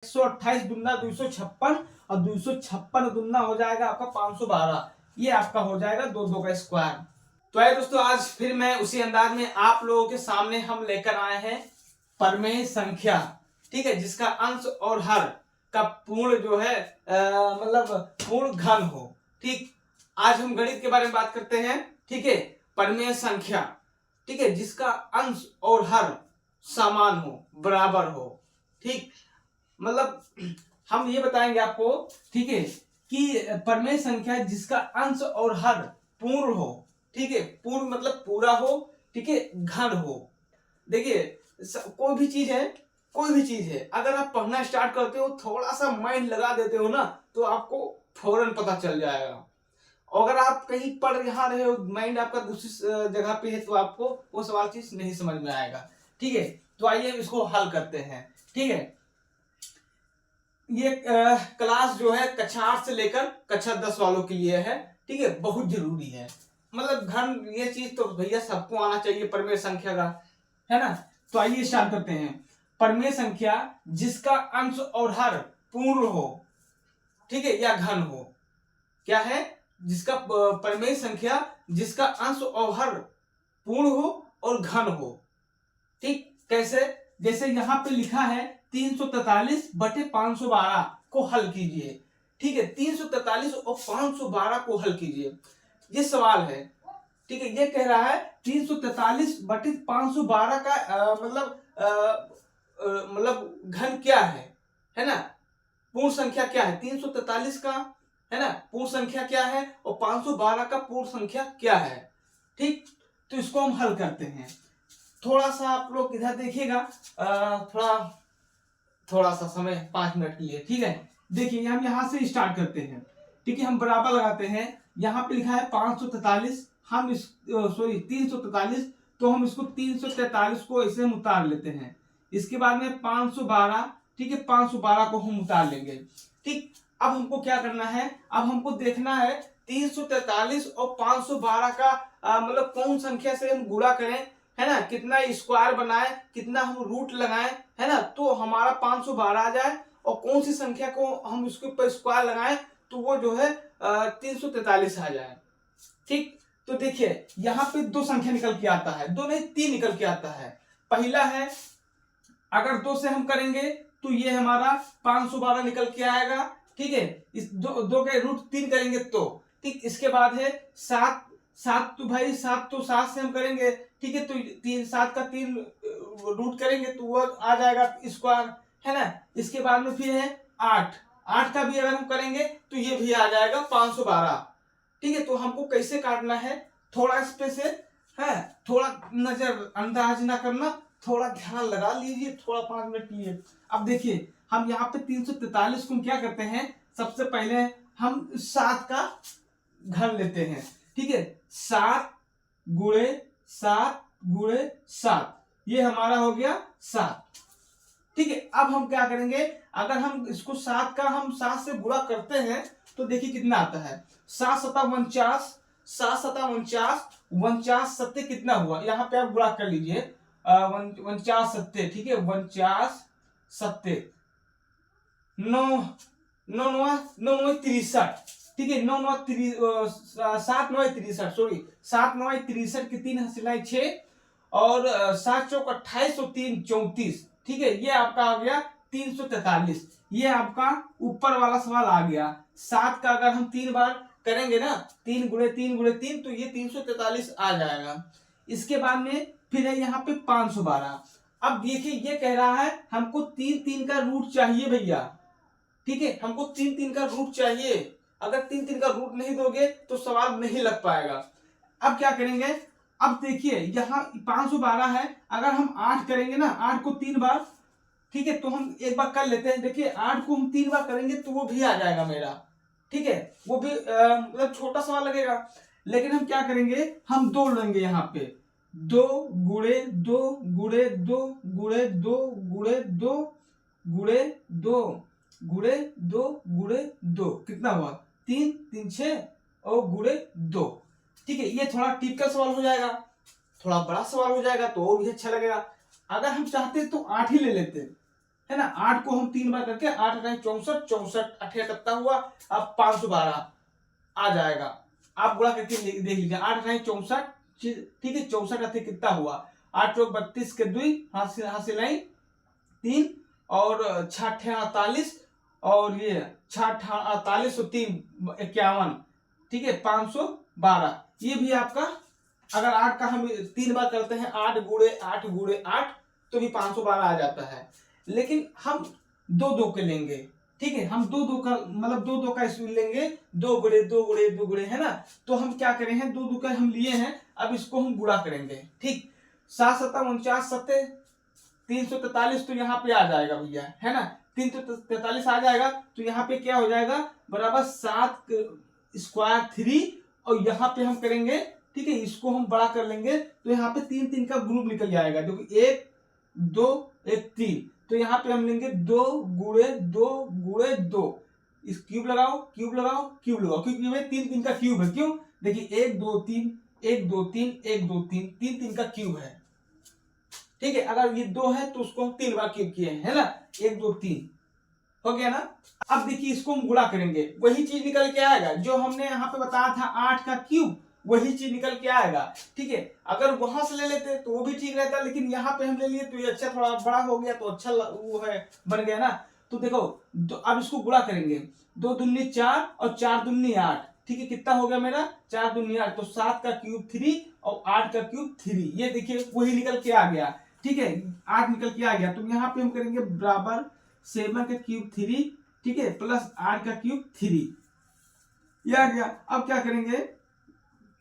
128 दूना 256 और 256 दूना हो जाएगा आपका 512। ये आपका हो जाएगा 2 का स्क्वायर। तो आइए दोस्तों, आज फिर मैं उसी अंदाज में आप लोगों के सामने हम लेकर आए हैं परमेय संख्या, ठीक है, जिसका अंश और हर का पूर्ण जो है मतलब पूर्ण घन हो। ठीक, आज हम गणित के बारे में बात करते हैं, ठीक है, परमेय संख्या, ठीक है, जिसका अंश और हर समान हो, बराबर हो। ठीक, मतलब हम ये बताएंगे आपको, ठीक है, कि परमेय संख्या जिसका अंश और हर पूर्ण हो, ठीक है, पूर्ण मतलब पूरा हो, ठीक है, घन हो। देखिए कोई भी चीज है, अगर आप पढ़ना स्टार्ट करते हो, थोड़ा सा माइंड लगा देते हो ना, तो आपको फौरन पता चल जाएगा। अगर आप कहीं पढ़ रहे हो, माइंड आपका दूसरी जगह पे है, तो आपको वो सवाल चीज नहीं समझ में आएगा। ठीक है, तो आइए इसको हल करते हैं। ठीक है, ये क्लास जो है कक्षा 8 से लेकर कक्षा 10 वालों के लिए है। ठीक है, बहुत जरूरी है, मतलब घन ये चीज तो भैया सबको आना चाहिए परमेय संख्या का, है ना। तो आइए स्टार्ट करते हैं। परमेय संख्या जिसका अंश और हर पूर्ण हो, ठीक है, या घन हो। क्या है? जिसका परमेय संख्या जिसका अंश और हर पूर्ण हो और घन हो। ठीक, कैसे? जैसे यहां पे लिखा है 343 बटे 512 को हल कीजिए। ठीक है, 343 और 512 को हल कीजिए, ये सवाल है। ठीक है, ये कह रहा है 343 बटे 512 का मतलब घन क्या है ना, पूर्ण संख्या क्या है, 343 का, है ना, पूर्ण संख्या क्या है, और 512 का पूर्ण संख्या क्या है। ठीक, तो इसको हम हल करते हैं। थोड़ा सा आप लोग इधर देखिएगा, थोड़ा सा समय 5 मिनट के लिए। ठीक है, देखिए हम यहां से स्टार्ट करते हैं। ठीक है, हम बराबर लगाते हैं। यहाँ पे लिखा है 543, हम इस 343, तो हम इसको 343 को ऐसे हम उतार लेते हैं। इसके बाद में 512, ठीक है, 512 को हम उतार लेंगे। ठीक, अब हमको क्या करना है, अब हमको देखना है 343 और 512 का मतलब कौन संख्या से हम गुणा करें, है ना, कितना स्क्वायर बनाए, कितना हम रूट लगाएं, है ना, तो हमारा 512 आ जाए, और कौन सी संख्या को हम इसके ऊपर स्क्वायर लगाएं तो वो जो है 343 आ जाए। ठीक, तो देखिए यहाँ पे दो संख्या निकल के आता है, दो नहीं 3 निकल के आता है। पहला है, अगर 2 से हम करेंगे तो ये हमारा 512 निकल के आएगा। ठीक है, इस दो के रूट 3 करेंगे तो। ठीक, इसके बाद है 7, तो भाई 7 से हम करेंगे, ठीक है, तो 7 का 3 रूट करेंगे तो वो आ जाएगा स्क्वायर, है ना। इसके बाद में फिर है 8 का भी अगर हम करेंगे तो ये भी आ जाएगा 512। ठीक है, तो हमको कैसे काटना है, थोड़ा इस पे से है, थोड़ा नजर अंदाज ना करना, थोड़ा ध्यान लगा लीजिए, थोड़ा 5 मिनट लिए। अब देखिए हम यहाँ पे 343 को क्या करते हैं, सबसे पहले हम 7 का घन लेते हैं। ठीक है, 7 गुणे 7 गुणे 7, ये हमारा हो गया 7। ठीक है, अब हम क्या करेंगे, अगर हम इसको 7 का हम 7 से गुणा करते हैं तो देखिए कितना आता है, 7 सता 49, 7 सता 49, 49 सत्ते कितना हुआ, यहाँ पे आप गुणा कर लीजिए, 49 सत्ते, ठीक है, 49 सत्ते 9 9 9 9 63, ठीक है, 7 9 63, सॉरी 7 9 63 की 3 हसिलाएं 6, और 7 चौक 28 और 3 34। ठीक है, ये आपका आ गया 343। ये आपका ऊपर वाला सवाल आ गया। 7 का अगर हम 3 बार करेंगे ना, 3 गुणे 3 गुणे 3, तो ये 343 आ जाएगा। इसके बाद में फिर है यहाँ पे 512। अब देखिए ये कह रहा है हमको 3 का रूट चाहिए भैया। ठीक है, हमको 3 का रूट चाहिए, अगर 3 का रूट नहीं दोगे तो सवाल नहीं लग पाएगा। अब क्या करेंगे, अब देखिए यहाँ 512 है, अगर हम 8 करेंगे ना, 8 को 3 बार, ठीक है, तो हम एक बार कर लेते हैं। देखिए 8 को हम 3 बार करेंगे तो वो भी आ जाएगा मेरा। ठीक है, वो भी मतलब छोटा सवाल लगेगा, लेकिन हम क्या करेंगे, हम 2 लेंगे यहाँ पे, 2 गुणे 2 गुणे 2 गुणे 2 गुणे 2 गुणे 2 गुणे 2 गुणे 2, कितना हुआ, 3 3 6 और गुणे 2। ठीक है, ये थोड़ा टिपिकल सवाल हो जाएगा, थोड़ा बड़ा सवाल हो जाएगा तो और भी अच्छा लगेगा। अगर हम चाहते तो 8 ही ले लेते, है ना। 8 को हम 3 बार करके 8 का 64, 64 8 कितना हुआ, अब 512 आ जाएगा। आप गुणा करके देख लीजिए, 8 का 64, ठीक है, 64 8 कितना हुआ, 8 चौक 32 के 2 हाथ से लाई 3 और 6 48 और ये 6 48 और 3 51, ठीक है 512। ये भी आपका अगर 8 का हम 3 बार करते हैं 8 गुणे 8 गुणे 8 तो भी 512 आ जाता है। लेकिन हम 2 के लेंगे, ठीक है, हम 2 का मतलब 2 का इसमें लेंगे, 2 गुणे 2 गुणे 2 गुणे, है ना। तो हम क्या करें हैं, 2 का हम लिए हैं, अब इसको हम गुणा करेंगे, ठीक। 7 7 49 7 343 तो यहाँ पे आ जाएगा भैया, है ना, 343 आ जाएगा। तो यहाँ पे क्या हो जाएगा, बराबर 7 स्क्वायर 3 और यहाँ पे हम करेंगे, ठीक है, इसको हम बड़ा कर लेंगे तो यहाँ पे 3 3 का ग्रुप निकल जाएगा, जो कि 1 2 1 3। तो यहाँ पे हम लेंगे 2 गुणे 2 गुणे 2, इस क्यूब लगाओ क्यूब लगाओ क्यूब लगाओ, क्योंकि ये 3 3 का क्यूब है। क्यों, देखिए 1 2 3 1 2 3 1 2 3 3 3 का क्यूब है, ठीक है। अगर ये 2 है तो उसको हम 3 बार क्यूब किए हैं, है ना, 1 2 3 हो गया ना। अब देखिए इसको हम गुणा करेंगे, वही चीज निकल के आएगा जो हमने यहाँ पे बताया था 8 का क्यूब, वही चीज निकल के आएगा, ठीक है। अगर वहां से ले लेते तो वो भी ठीक रहता, लेकिन यहाँ पे हम ले लिए तो ये अच्छा थोड़ा बड़ा हो गया, तो अच्छा वो है बन गया ना। तो देखो अब इसको गुणा करेंगे, 2 दूनी 4 और 4 दूनी 8, ठीक है, कितना हो गया मेरा 4 दूनी 8, तो 7 का क्यूब 3 और 8 का क्यूब 3, ये देखिए वही निकल के आ गया, ठीक है, 8 निकल के आ गया। तो यहाँ पे हम करेंगे बराबर 7 का क्यूब 3, ठीक है, प्लस 8 का क्यूब 3, ये आ गया। अब क्या करेंगे,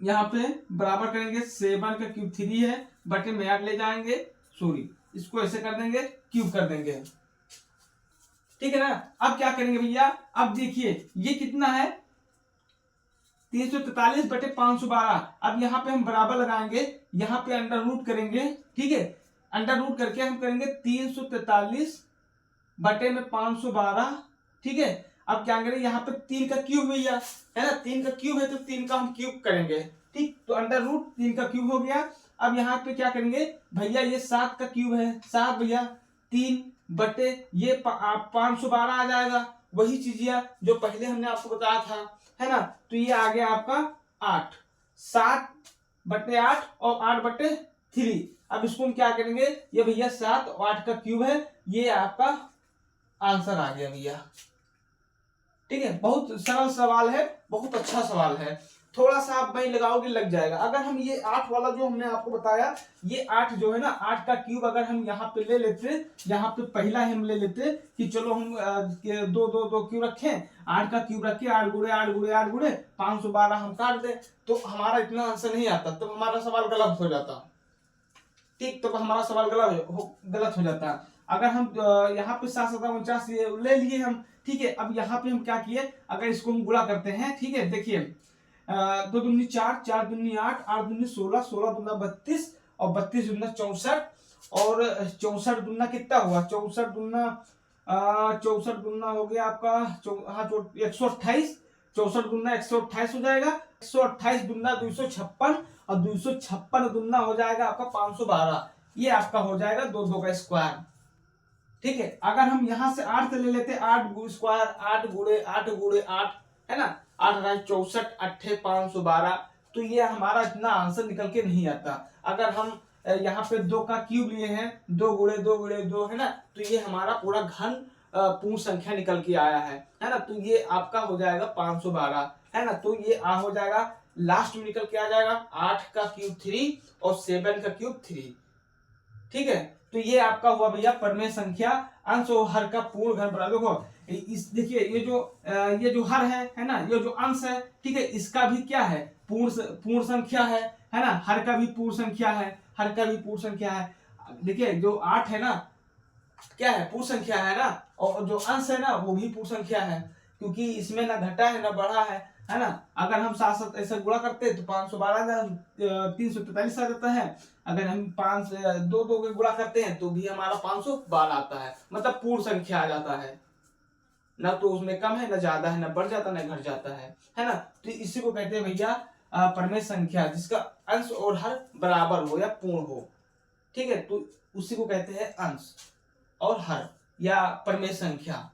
यहाँ पे बराबर करेंगे 7 का क्यूब 3 है, बटे में 8 ले जाएंगे, सॉरी इसको ऐसे कर देंगे, क्यूब कर देंगे, ठीक है ना। अब क्या करेंगे भैया, अब देखिए ये कितना है 343 बटे 512। अब यहाँ पे हम बराबर लगाएंगे, यहाँ पे अंडर रूट करेंगे, ठीक है, अंडर रूट करके हम करेंगे 343 बटे में 512, ठीक है। अब क्या करेंगे, यहाँ पे 3 का क्यूब भैया, है ना, 3 का क्यूब है तो 3 का हम क्यूब करेंगे, ठीक, तो अंडर रूट 3 का क्यूब हो गया। अब यहाँ पे क्या करेंगे भैया, ये 7 का क्यूब है, 7 भैया 3 बटे ये 512 आ जाएगा, वही चीज जो पहले हमने आपको बताया था, है ना। तो ये आ गया आपका 8, 7 बटे 8 और 8 बटे 3। अब इसको हम क्या करेंगे, ये भैया 7 और 8 का क्यूब है, ये आपका आंसर आ गया भैया, ठीक है। बहुत सरल सवाल है, बहुत अच्छा सवाल है, थोड़ा सा आप वही लगाओगे लग जाएगा। अगर हम ये 8 वाला जो हमने आपको बताया, ये 8 जो है ना, 8 का क्यूब अगर हम यहाँ पे ले लेते, यहाँ पे पहला हम ले लेते कि चलो हम 2 2 2 क्यूब रखें, 8 का क्यूब रखे, 8 गुणे 8 गुणे 8 गुणे 512 हम काट दे, तो हमारा इतना आंसर नहीं आता, तो हमारा सवाल गलत हो जाता, ठीक, तो हमारा सवाल गलत हो जाता। अगर हम यहाँ पे 7 7 49 ले लिए हम, ठीक है। अब यहाँ पे हम क्या किए, अगर इसको हम गुणा करते हैं, ठीक है, देखिए 2 दूनी 4 4 दूनी 8 8 दूनी 16 16 दूना 32 और 32 दूना 64 और 64 दूना कितना हुआ, 64 दूना 64 दूना हो गया आपका 128, 64 दूना 128 हो जाएगा, 128 दूना 256 और 256 दूना हो जाएगा आपका 512, ये आपका हो जाएगा 2 2 का स्क्वायर, ठीक है। अगर हम यहाँ से 8 से ले लेते, 8 स्क्वायर 8 गुणे 8 गुणे 8, है ना, 8 64 8 512, तो ये हमारा इतना आंसर निकल के नहीं आता। अगर हम यहाँ पे 2 का क्यूब लिए हैं, 2 गुणे 2 गुणे 2, है ना, तो ये हमारा पूरा घन पूर्ण संख्या निकल के आया है ना, तो ये आपका हो जाएगा 512, है ना। तो ये हो जाएगा लास्ट में निकल के आ जाएगा 8 का क्यूब 3 और 7 का क्यूब 3, ठीक है। तो ये आपका हुआ भैया परिमेय संख्या अंश और हर का पूर्ण घन बराबर। देखो इस देखिए ये जो हर है ना, ये जो अंश है, ठीक है, इसका भी क्या है, पूर्ण संख्या है ना, हर का भी पूर्ण संख्या है, हर का भी पूर्ण संख्या है। देखिए जो 8 है ना, क्या है, पूर्ण संख्या है ना, और जो अंश है ना वो भी पूर्ण संख्या है, क्योंकि इसमें ना घटा है ना बढ़ा है ना। अगर हम 7 7 ऐसा गुणा करते तो 512 343 आ जाता है। अगर हम 5 2 2 के गुणा करते हैं तो भी हमारा 512 आता है, मतलब पूर्ण संख्या आ जाता है, ना तो उसमें कम है ना ज्यादा है, ना बढ़ जाता ना घट जाता है ना। तो इसी को कहते हैं भैया परिमेय संख्या, जिसका अंश और हर बराबर हो या पूर्ण हो, ठीक है, तो उसी को कहते हैं अंश और हर। या प्रमेय संख्या।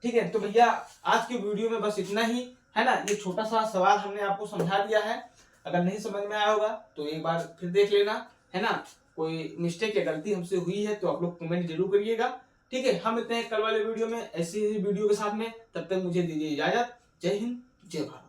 ठीक है, तो भैया आज की वीडियो में बस इतना ही है ना। ये छोटा सा सवाल हमने आपको समझा दिया है, अगर नहीं समझ में आया होगा तो एक बार फिर देख लेना है ना। कोई मिस्टेक या गलती हमसे हुई है तो आप लोग कमेंट जरूर करिएगा। ठीक है, हम मिलते हैं कल वाले वीडियो में ऐसी ही वीडियो के साथ में, तब तक मुझे दीजिए इजाजत। जय हिंद, जय भारत।